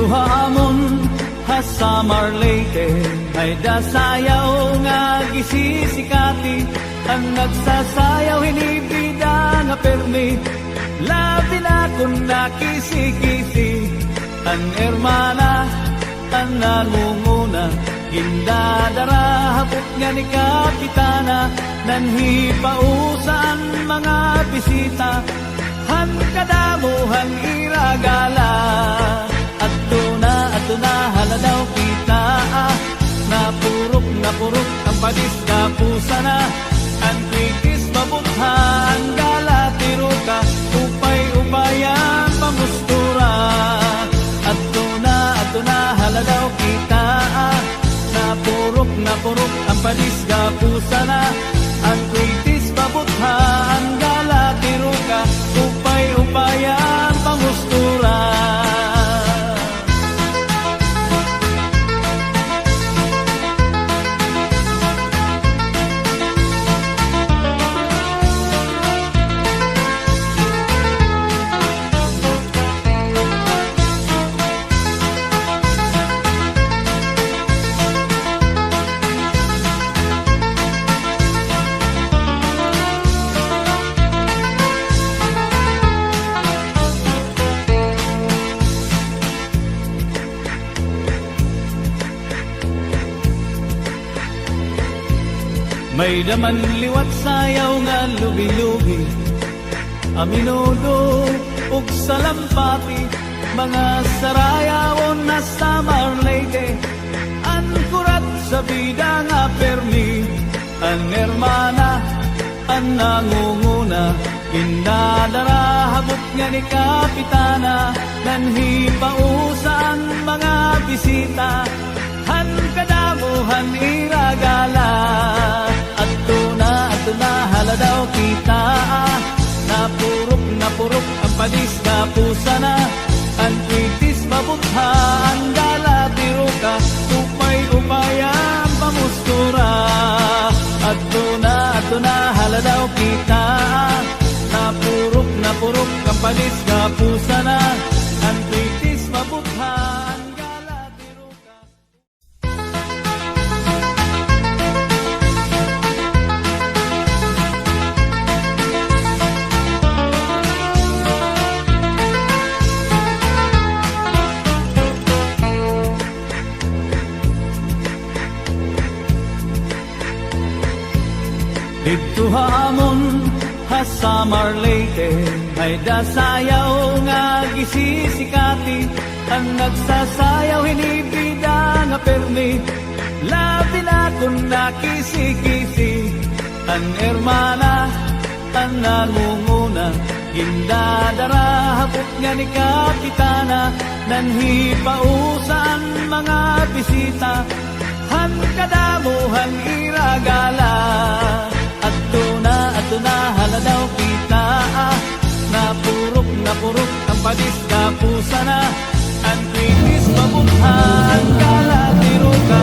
hamon hasamar Leyte ay dasayaw nga gisisikati ang nagsasayaw hinibida nga permit labi na kung nakisi-kisi ang hermana ang nangunguna gindadara hapot nga ni kapitana nanhipausan mga bisita han kadamuhang iragala at na haladaw kita napurok ang padis kapusa na ang kritis mabutha ang galatiro ka upay-upayan pamustura at na haladaw kita napurok ang padis kapusa na ang kritis mabutha ang galatiro ka upay-upayan pamustura. May daman liwat sayaw nga lubi-lubi aminudo ug salampati mga sarayawon na samar Leyte an kurat sa bida nga permi ang hermana ang nangunguna gindadara habot nga ni kapitana nanhipausan mga bisita han kadamuhan iragala at na haladaw kita napurok ang padis kapusa na ang kritis mabutha ang galatiro ka upay-upayan pamustura at na haladaw kita napurok ang padis kapusa na ang kritis mabutha ang galatiro ka. Dito hamon hasamar Leyte ay dasayaw nga gisisikati ang nagsasayaw hinibida nga permit labi na kung nakisi-kisi ang hermana ang nangunguna gindadara hapot nga ni kapitana nanhipausan mga bisita han kadamuhang iragala at na haladaw kita napurok ang padis kapusa na ang kritis mabutha ang galatiro ka